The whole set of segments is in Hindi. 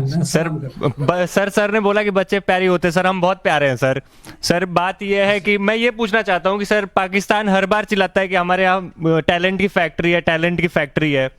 सर ने बोला कि बच्चे प्यारे होते, सर हम बहुत प्यारे हैं सर। सर बात यह है कि मैं ये पूछना चाहता हूँ कि सर पाकिस्तान हर बार चिल्लाता है कि हमारे यहाँ टैलेंट की फैक्ट्री है, टैलेंट की फैक्ट्री है।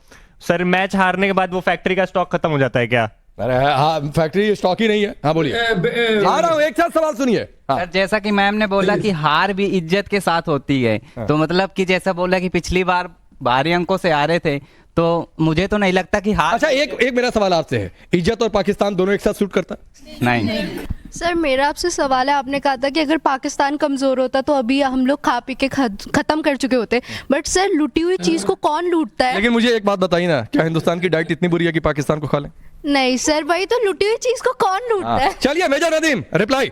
सर मैच हारने के बाद वो फैक्ट्री का स्टॉक खत्म हो जाता है क्या? अरे हाँ, फैक्ट्री स्टॉक ही नहीं है। हाँ बोलिए। आ रहा हूँ, एक साथ सवाल सुनिए। हाँ। सर जैसा कि मैम ने बोला कि हार भी इज्जत के साथ होती है, तो मतलब कि जैसा बोला कि पिछली बार भारी अंकों से हारे थे, तो मुझे तो नहीं लगता कि हार। अच्छा, एक मेरा सवाल आपसे है, इज्जत और पाकिस्तान दोनों एक साथ शूट करता है? नहीं सर मेरा आपसे सवाल है, आपने कहा था कि अगर पाकिस्तान कमजोर होता तो अभी हम लोग खा पी के खत्म कर चुके होते, बट सर लूटी हुई चीज को कौन लूटता है? लेकिन मुझे एक बात बताइए ना, क्या हिंदुस्तान की डाइट इतनी बुरी है कि पाकिस्तान को खा लें? नहीं सर, वही तो, लूटी हुई चीज को कौन लूटता है? चलिए मेजर नदीम रिप्लाई।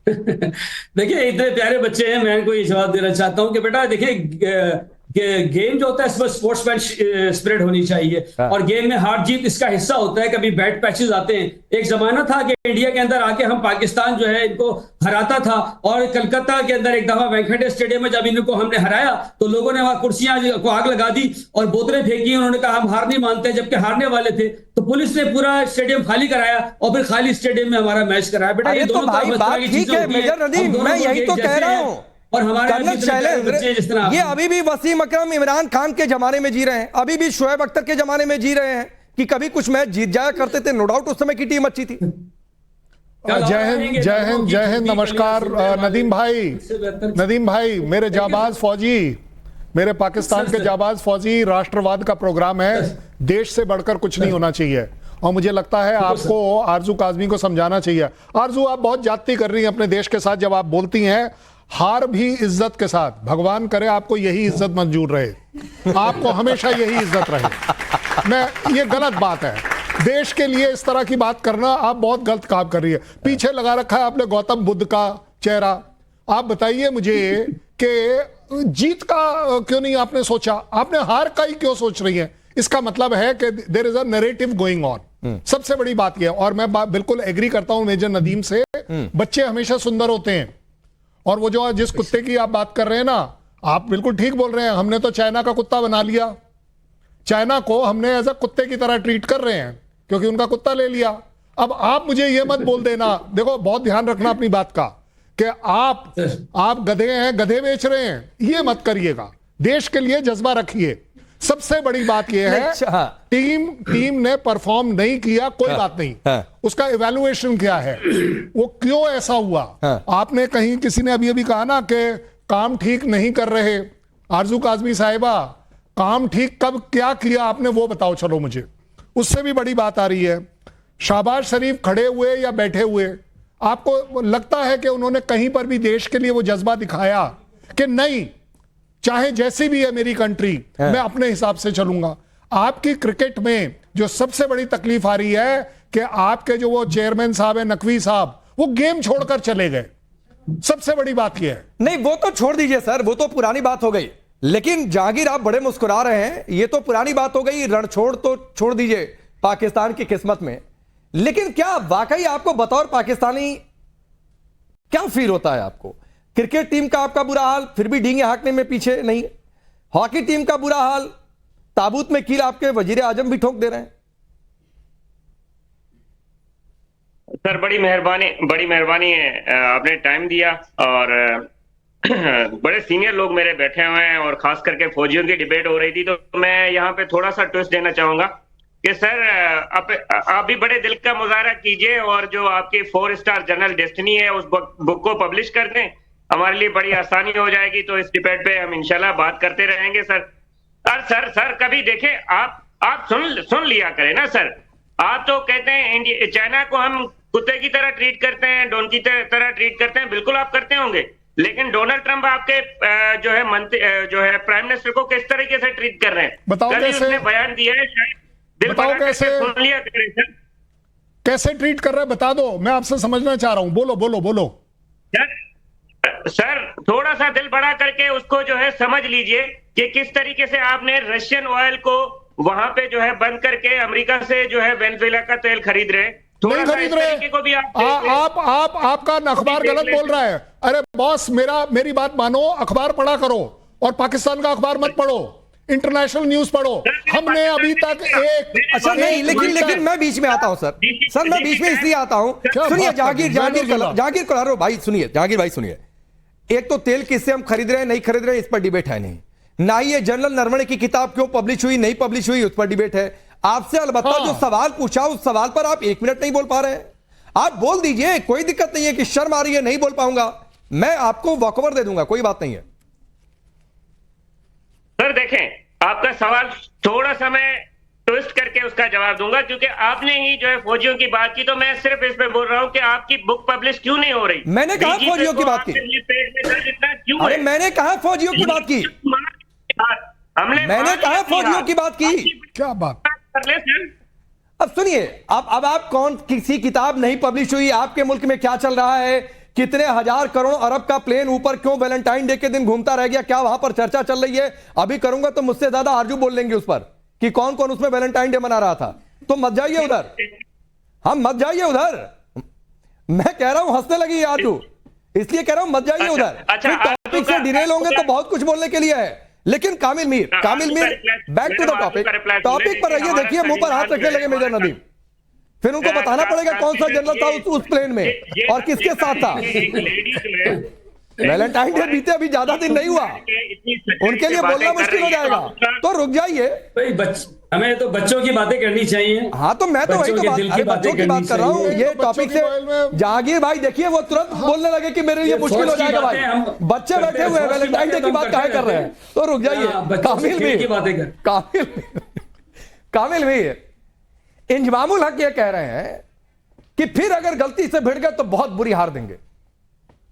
देखिए इतने प्यारे बच्चे हैं, मैं इनको ये जवाब देना चाहता हूं कि बेटा देखिए गेम जो होता है इसमें स्पोर्ट्समैन स्पिरिट होनी चाहिए, और गेम में हार जीत इसका हिस्सा होता है। कभी बैड पैचेस आते हैं। एक जमाना था कि इंडिया के अंदर आके हम पाकिस्तान जो है इनको हराता था, और कलकत्ता के अंदर एक दफा वेंकटेश स्टेडियम में जब इनको हमने हराया तो लोगों ने वहां कुर्सियां को आग लगा दी और बोतलें फेंकी। उन्होंने कहा हम हार नहीं मानते, जबकि हारने वाले थे। तो पुलिस ने पूरा स्टेडियम खाली कराया और फिर खाली स्टेडियम में हमारा मैच कराया। बेटा ये दोनों बात ठीक है मेजर नदीम, मैं यही तो कह रहा हूँ। और हमारे शैलेंद्र, ये अभी भी वसीम अकरम इमरान खान के जमाने में जी रहे हैं, अभी भी शोएब अख्तर के जमाने में जी रहे हैं कि कभी कुछ मैच जीत जाया करते थे। नो डाउट उस समय की टीम अच्छी थी। जय हिंद, जय हिंद, जय हिंद, नमस्कार। नदीम भाई मेरे जाबाज फौजी, मेरे पाकिस्तान के जाबाज फौजी, राष्ट्रवाद का प्रोग्राम है, देश से बढ़कर कुछ नहीं होना चाहिए। और मुझे लगता है आपको आरजू काजमी को समझाना चाहिए। आरजू, आप बहुत ज्यादती कर रही हैं अपने देश के साथ जब आप बोलती हैं। हार भी इज्जत के साथ, भगवान करे आपको यही इज्जत मंजूर रहे, आपको हमेशा यही इज्जत रहे। मैं ये गलत बात है, देश के लिए इस तरह की बात करना आप बहुत गलत काम कर रही है। पीछे लगा रखा है आपने गौतम बुद्ध का चेहरा। आप बताइए मुझे कि जीत का क्यों नहीं आपने सोचा, आपने हार का ही क्यों सोच रही है? इसका मतलब है कि there is a narrative going on. सबसे बड़ी बात यह है, और मैं बिल्कुल एग्री करता हूं मेजर नदीम से, बच्चे हमेशा सुंदर होते हैं। और वो जो जिस कुत्ते की आप बात कर रहे हैं ना, आप बिल्कुल ठीक बोल रहे हैं। हमने तो चाइना का कुत्ता बना लिया, चाइना को हमने एज अ कुत्ते की तरह ट्रीट कर रहे हैं क्योंकि उनका कुत्ता ले लिया। अब आप मुझे ये मत बोल देना, देखो बहुत ध्यान रखना अपनी बात का, कि आप गधे हैं, गधे बेच रहे हैं, ये मत करिएगा। देश के लिए जज्बा रखिए। सबसे बड़ी बात यह है, टीम ने परफॉर्म नहीं किया, कोई बात नहीं, उसका इवैल्यूएशन क्या है, वो क्यों ऐसा हुआ। आपने कहीं, किसी ने अभी अभी कहा ना कि काम ठीक नहीं कर रहे। आरजू काजमी साहिबा, काम ठीक कब क्या किया आपने वो बताओ, चलो मुझे। उससे भी बड़ी बात आ रही है, शहबाज शरीफ खड़े हुए या बैठे हुए, आपको लगता है कि उन्होंने कहीं पर भी देश के लिए वो जज्बा दिखाया कि नहीं, चाहे जैसी भी है मेरी कंट्री, मैं अपने हिसाब से चलूंगा। आपकी क्रिकेट में जो सबसे बड़ी तकलीफ आ रही है कि आपके जो वो चेयरमैन साहब है, नकवी साहब, वो गेम छोड़कर चले गए। सबसे बड़ी बात यह है। नहीं, वो तो छोड़ दीजिए सर, वो तो पुरानी बात हो गई। लेकिन जहांगीर, आप बड़े मुस्कुरा रहे हैं, ये तो पुरानी बात हो गई। रणछोड़ तो छोड़ दीजिए पाकिस्तान की किस्मत में, लेकिन क्या वाकई आपको बतौर पाकिस्तानी क्या फील होता है? आपको क्रिकेट टीम का आपका बुरा हाल, फिर भी डींगे हाँकने में पीछे नहीं। हॉकी टीम का बुरा हाल, ताबूत में कील आपके वजीर आजम भी ठोक दे रहे हैं। सर बड़ी मेहरबानी है, आपने टाइम दिया। और बड़े सीनियर लोग मेरे बैठे हुए हैं, और खास करके फौजियों की डिबेट हो रही थी, तो मैं यहाँ पे थोड़ा सा ट्विस्ट देना चाहूंगा कि सर आप भी बड़े दिल का मुजाहरा कीजिए, और जो आपकी 4 स्टार जनरल डेस्टिनी है उस बुक को पब्लिश कर दें, हमारे लिए बड़ी आसानी हो जाएगी। तो इस डिबेट पे हम इंशाल्लाह बात करते रहेंगे सर। सर कभी देखे आप सुन लिया करें ना सर। आप तो कहते हैं चाइना को हम कुत्ते की तरह ट्रीट करते हैं, डॉन की तरह ट्रीट करते हैं, बिल्कुल आप करते होंगे। लेकिन डोनाल्ड ट्रंप आपके जो है प्राइम मिनिस्टर को किस तरीके से ट्रीट कर रहे हैं, बताओ कैसे? उसने बयान दिया है, बताओ कैसे सुन लिया करें सर। कैसे ट्रीट कर रहा है बता दो, मैं आपसे समझना चाह रहा हूं। बोलो सर थोड़ा सा दिल बड़ा करके उसको जो है समझ लीजिए कि किस तरीके से आपने रशियन ऑयल को वहां पे जो है बंद करके अमेरिका से जो है वेनेजुएला का तेल खरीद रहे। नहीं खरीद रहे को भी आपका अखबार गलत बोल रहा है। अरे बॉस, मेरी बात मानो, अखबार पढ़ा करो और पाकिस्तान का अखबार मत पढ़ो। इंटरनेशनल न्यूज पढ़ो। हमने अभी तक एक अच्छा नहीं, लेकिन मैं बीच में आता हूं सर मैं बीच में इसलिए आता हूं। सुनिए जहांगीर कोलारो भाई, सुनिए जहांगीर भाई सुनिए, एक तो तेल किससे हम खरीद रहे हैं नहीं खरीद रहे हैं इस पर डिबेट है नहीं, ना ही ये जनरल नरवणे की किताब क्यों पब्लिश हुई नहीं पब्लिश हुई उस पर डिबेट है। आपसे अलबत्ता जो सवाल पूछा उस सवाल पर आप 1 मिनट नहीं बोल पा रहे हैं, आप बोल दीजिए, कोई दिक्कत नहीं है कि शर्म आ रही है नहीं बोल पाऊंगा, मैं आपको वॉकओवर दे दूंगा, कोई बात नहीं है। सर देखें, आपका सवाल थोड़ा सा मैं ट्विस्ट करके उसका जवाब दूंगा, क्योंकि आपने ही जो है फौजियों की बात की, तो मैं सिर्फ इस पे बोल रहा हूं कि आपकी बुक पब्लिश क्यों नहीं हो रही। मैंने कहा फौजियों की बात की, पेट में दर्द इतना क्यों अरे है? मैंने कहा फौजियों की बात की, मैंने कहा फौजियों की बात की, क्या बात कर ले सर। अब सुनिए, अब आप कौन किसी किताब नहीं पब्लिश हुई, आपके मुल्क में क्या चल रहा है, कितने हजार करोड़ अरब का प्लेन ऊपर क्यों वैलेंटाइन डे के दिन घूमता रह गया, क्या वहां पर चर्चा चल रही है? अभी करूंगा तो मुझसे ज्यादा आरजू बोल लेंगे उस पर कि कौन कौन उसमें वैलेंटाइन डे मना रहा था। तो मत जाइए उधर, हम मत जाइए उधर, मैं कह रहा हूं हंसने लगी आरजू, इसलिए कह रहा हूं मत जाइए उधर। फिर टॉपिक से डिरेल होंगे तो बहुत कुछ बोलने के लिए है। लेकिन Kamil Mir back to the topic पर रहिए। देखिए मुंह पर हाथ रखने लगे मेजर नदीम, फिर उनको बताना पड़ेगा कौन सा जनरल था उस प्लेन में और किसके साथ था। वैलेंटाइन डे बीते अभी ज्यादा दिन नहीं हुआ, उनके लिए बोलना मुश्किल हो जाएगा, तो रुक जाइए। हमें तो बच्चों की बातें करनी चाहिए। हाँ तो मैं तो वही तो बच्चों की बात कर रहा हूँ। ये टॉपिक से जहांगीर भाई देखिए वो तुरंत बोलने लगे कि मेरे लिए मुश्किल हो जाएगा भाई, बच्चे बैठे हुए हैं वैलेंटाइन डे की बात काहे कर रहे हैं, तो रुक जाइए। कामिल मीर इंजमामुल हक ये कह रहे हैं कि फिर अगर गलती से भिड़ गए तो बहुत बुरी हार देंगे,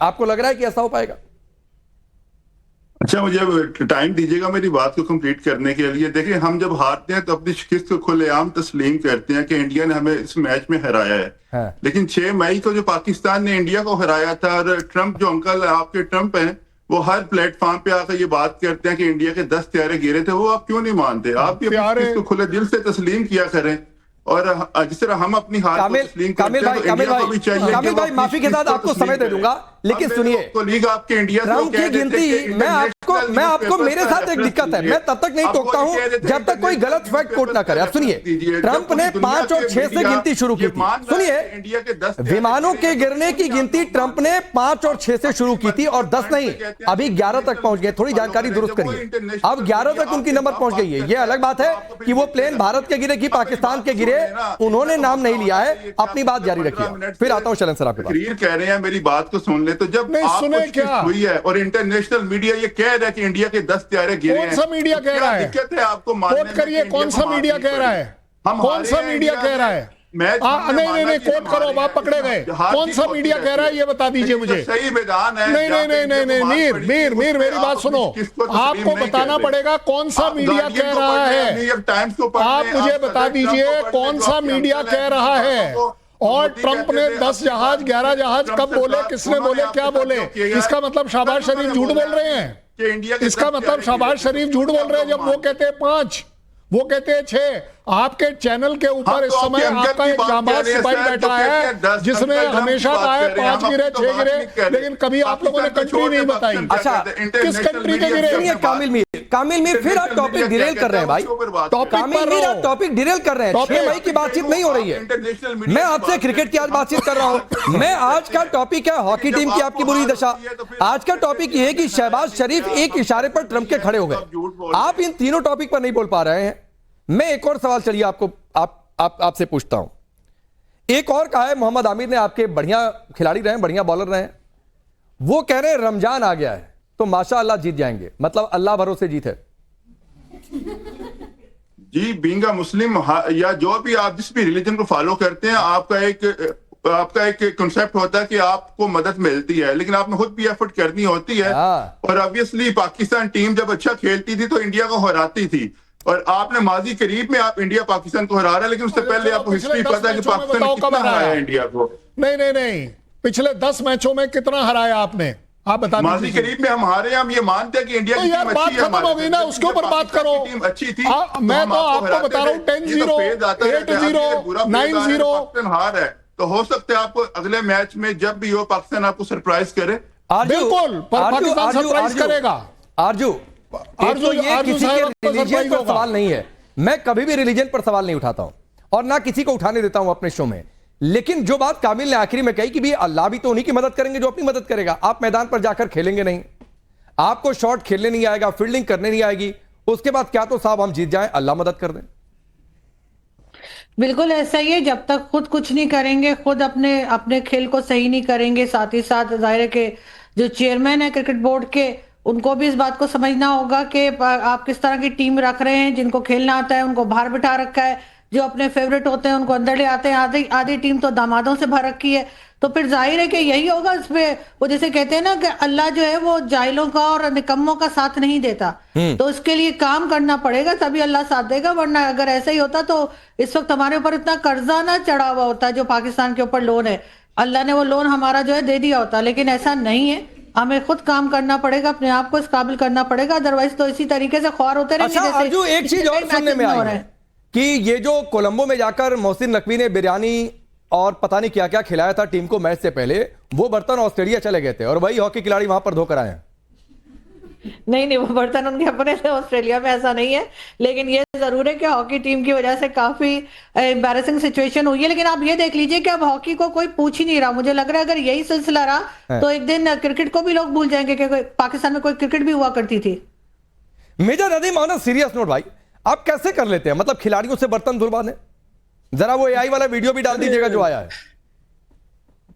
आपको लग रहा है कि ऐसा हो पाएगा? अच्छा, मुझे टाइम दीजिएगा मेरी बात को कंप्लीट करने के लिए। देखिए, हम जब हारते हैं तो अपनी शिकस्त को खुलेआम तस्लीम करते हैं कि इंडिया ने हमें इस मैच में हराया है। लेकिन 6 मई को जो पाकिस्तान ने इंडिया को हराया था, और ट्रंप जो अंकल आपके ट्रंप हैं, वो हर प्लेटफॉर्म पे आकर ये बात करते हैं कि इंडिया के 10 त्यारे गिरे थे, वो आप क्यों नहीं मानते? आप भी अपनी शिकस्त को खुले दिल से तस्लीम किया करें, और जिस तरह हम अपनी हार को तस्लीम करते हैं तो इंडिया को भी चाहिए। कामिल भाई माफी के साथ आपको समय दे दूंगा, लेकिन सुनिए लीग आपके इंडिया ट्रंप की गिनती, मैं आपको मेरे साथ एक दिक्कत है, मैं तब तक नहीं टोकता हूं जब तक कोई गलत फैक्ट कोट ना करे। अब सुनिए, ट्रंप ने 5 और 6 से गिनती शुरू की थी। सुनिए, विमानों के गिरने की गिनती ट्रंप ने 5 और 6 से शुरू की थी, और 10 नहीं, अभी 11 तक पहुंच गए। थोड़ी जानकारी दुरुस्त करिए, अब 11 तक उनकी नंबर पहुंच गई है। यह अलग बात है कि वो प्लेन भारत के गिरे कि पाकिस्तान के गिरे, उन्होंने नाम नहीं लिया है। अपनी बात जारी रखिए, फिर आता हूं शलन सर आपके पास। कह रहे हैं मेरी बात को सुन ले, तो जब क्या हुई है और इंटरनेशनल मीडिया ये कह रहा है कि इंडिया के 10 त्यारे गिरे हैं, कौन सा मीडिया कह रहा है? दिक्कत है आपको मानने में? करिए, कौन सा मीडिया कह रहा है? कौन सा मीडिया कह रहा है? नहीं कोट करो, आप पकड़े गए। कौन सा मीडिया कह रहा है ये बता दीजिए मुझे। सही मैदान है। नहीं, मीर मेरी बात सुनो, आपको बताना पड़ेगा कौन सा मीडिया कह रहा है। आप मुझे बता दीजिए कौन सा मीडिया कह रहा है। और ट्रंप ने 10 जहाज 11 जहाज कब बोले, किसने बोले, क्या बोले? इसका मतलब शहबाज शरीफ झूठ बोल रहे हैं। इसका मतलब शहबाज शरीफ झूठ बोल रहे हैं जब वो कहते हैं 5, वो कहते हैं 6। आपके चैनल के ऊपर इस समय आपका एक जांबाज सिपाही बैठा है जिसने हमेशा कहा है 5 गिरे 6 गिरे, लेकिन कभी आप लोगों ने कंट्री नहीं बताई। अच्छा, किस कंट्री के गिरे? कामिल मीर फिर आप टॉपिक डिरेल कर रहे हैं भाई। कामिल मीर आप टॉपिक डिरेल कर रहे हैं। 6 मई की बातचीत नहीं हो रही है। मैं आपसे क्रिकेट की आज बातचीत कर रहा हूं। मैं आज का टॉपिक है हॉकी टीम की आपकी बुरी दशा। आज का टॉपिक यह है कि शहबाज शरीफ एक इशारे पर ट्रंप के खड़े हो गए। आप इन तीनों टॉपिक पर नहीं बोल पा रहे हैं। मैं एक और सवाल चलिए आपसे पूछता हूं। एक और कहा है मोहम्मद आमिर ने, आपके बढ़िया खिलाड़ी रहे, बढ़िया बॉलर रहे, वो कह रहे हैं रमजान आ गया है तो माशाअल्लाह जीत जाएंगे, मतलब अल्लाह भरोसे जीत है। जी, बीइंग अ मुस्लिम या जो भी आप जिस भी रिलीजन को फॉलो करते हैं, आपका एक कॉन्सेप्ट होता है कि आपको मदद मिलती है, लेकिन आपने खुद भी एफर्ट करनी होती है। और ऑब्वियसली पाकिस्तान टीम जब अच्छा खेलती थी तो इंडिया को हराती थी, और आपने माजी करीब में आप इंडिया पाकिस्तान को हरा रहे हैं, लेकिन उससे पहले आपको हिस्ट्री पता है कि पाकिस्तान ने कितना हराया है इंडिया को। नहीं, पिछले 10 मैचों में कितना हराया आपने, आप बता दीजिए। माजी करीब में हम हारे, हम ये मानते हैं कि इंडिया की टीम अच्छी है। खत्म हो गई ना, उसके ऊपर बात करो। टीम अच्छी थी, मैं तो आपको बता रहा हूँ 10-0, 8-0, 9-0 हार है। तो हो सकता है आपको अगले मैच में जब भी हो पाकिस्तान आपको सरप्राइज करे। बिल्कुल, पाकिस्तान सरप्राइज करेगा। आरजू एक तो ये किसी के रिलीजन पर सवाल नहीं है, मैं कभी भी रिलीजन पर सवाल नहीं उठाता हूं और ना किसी को उठाने देता हूं अपने शो में। लेकिन जो बात कामिल ने आखिरी में कही कि भी अल्लाह भी तो उन्हीं की मदद करेंगे जो अपनी मदद करेगा। आप मैदान पर जाकर खेलेंगे नहीं, आपको शॉट खेलने नहीं आएगा, फील्डिंग करने नहीं आएगी, उसके बाद क्या तो साहब हम जीत जाएं, अल्लाह मदद कर दें। बिल्कुल ऐसा ही है, जब तक खुद कुछ नहीं करेंगे, खुद अपने अपने खेल को सही नहीं करेंगे, साथ ही साथ जाहिर है कि जो चेयरमैन है क्रिकेट बोर्ड के, उनको भी इस बात को समझना होगा कि आप किस तरह की टीम रख रहे हैं। जिनको खेलना आता है उनको बाहर बिठा रखा है, जो अपने फेवरेट होते हैं उनको अंदर ले आते हैं। आधी टीम तो दामादों से भर रखी है। तो फिर जाहिर है कि यही होगा। इसमें वो जैसे कहते हैं ना कि अल्लाह जो है वो जाहिलों का और निकम्मों का साथ नहीं देता, तो इसके लिए काम करना पड़ेगा, तभी अल्लाह साथ देगा। वरना अगर ऐसा ही होता तो इस वक्त हमारे ऊपर इतना कर्जा ना चढ़ा हुआ होता जो पाकिस्तान के ऊपर लोन है। अल्लाह ने वो लोन हमारा जो है दे दिया होता, लेकिन ऐसा नहीं है। हमें खुद काम करना पड़ेगा, अपने आप को इस काबिल करना पड़ेगा, अदरवाइज तो इसी तरीके से ख्वार होते रहेंगे। अच्छा अर्जु, एक चीज और सुनने में आई है कि ये जो कोलंबो में जाकर मोहसिन नकवी ने बिरयानी और पता नहीं क्या क्या खिलाया था टीम को मैच से पहले, वो बर्तन ऑस्ट्रेलिया चले गए थे और वही हॉकी खिलाड़ी वहां पर धोकर आए हैं। नहीं, वो बर्तन उनके अपने थे, ऑस्ट्रेलिया में ऐसा नहीं है। लेकिन ये जरूर है कि हॉकी टीम की वजह से काफी एम्बैरेसिंग सिचुएशन हुई है। लेकिन आप ये देख लीजिए कि अब हॉकी को कोई पूछ ही नहीं रहा। मुझे लग रहा है अगर यही सिलसिला रहा तो एक दिन क्रिकेट को भी लोग भूल जाएंगे कि पाकिस्तान में कोई क्रिकेट भी हुआ करती थी। Major Nadeem, on a serious note भाई, आप कैसे कर लेते हैं? मतलब खिलाड़ियों से बर्तन धुलवा दें? जरा वो एआई वाला वीडियो भी डाल दीजिएगा जो आया है।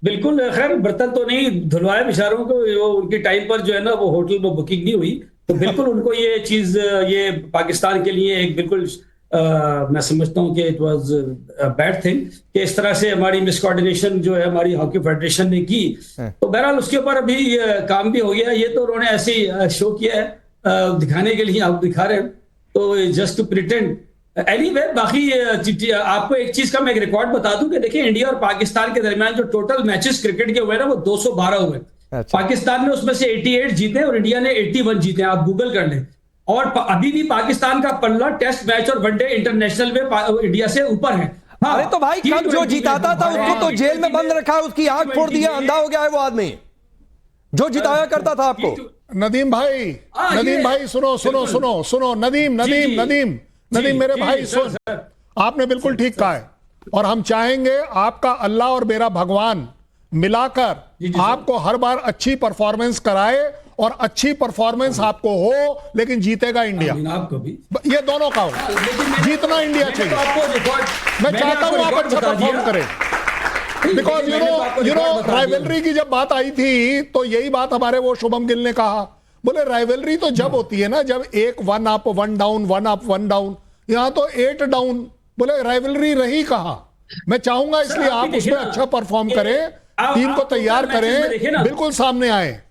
बिल्कुल, खैर बर्तन तो नहीं धुलवाए बेचारों को, वो उनकी टाइम पर जो है ना वो होटल में बुकिंग नहीं हुई, तो बिल्कुल उनको ये चीज, ये पाकिस्तान के लिए एक बिल्कुल मैं समझता हूँ कि इट वाज बैड थिंग कि इस तरह से हमारी मिसकोऑर्डिनेशन जो है हमारी हॉकी फेडरेशन ने की। तो बहरहाल उसके ऊपर अभी काम भी हो गया। ये तो उन्होंने ऐसे ही शो किया है दिखाने के लिए, आप दिखा रहे हैं तो जस्ट टू प्रिटेंड। एनीवे, बाकी आपको एक चीज का मैं एक रिकॉर्ड बता दूं कि देखिए इंडिया और पाकिस्तान के दरमियान जो टोटल मैचेस क्रिकेट के हुए ना वो 212 हुए। अच्छा। पाकिस्तान ने उसमें से 88 जीते और इंडिया ने 81 जीते, आप गूगल कर लें। और अभी भी पाकिस्तान का पल्ला टेस्ट मैच और वनडे इंटरनेशनल में इंडिया से ऊपर है। हाँ, अरे तो भाई कल जो जिताता था उसको तो जेल में बंद रखा है, उसकी आंख फोड़ दिया, अंधा हो गया है वो आदमी जो जिताया करता था आपको। नदीम भाई सुनो नदीम मेरे भाई सुन, आपने बिल्कुल ठीक कहा है और हम चाहेंगे आपका अल्लाह और मेरा भगवान मिलाकर आपको हर बार अच्छी परफॉर्मेंस कराए और अच्छी परफॉर्मेंस आपको हो, लेकिन जीतेगा इंडिया। आपको भी ये दोनों का हो, जीतना इंडिया चाहिए। मैं चाहता हूं आप अच्छा परफॉर्म करें, बिकॉज यू नो राइवलरी की जब बात आई थी तो यही बात हमारे वो शुभम गिल ने कहा, बोले राइवलरी तो जब होती है ना जब एक 1 अप 1 डाउन 1 अप 1 डाउन, यहां तो 8 डाउन, बोले राइवलरी रही कहां। मैं चाहूंगा इसलिए आप उसमें अच्छा परफॉर्म करें, टीम को तैयार करें, बिल्कुल सामने आए।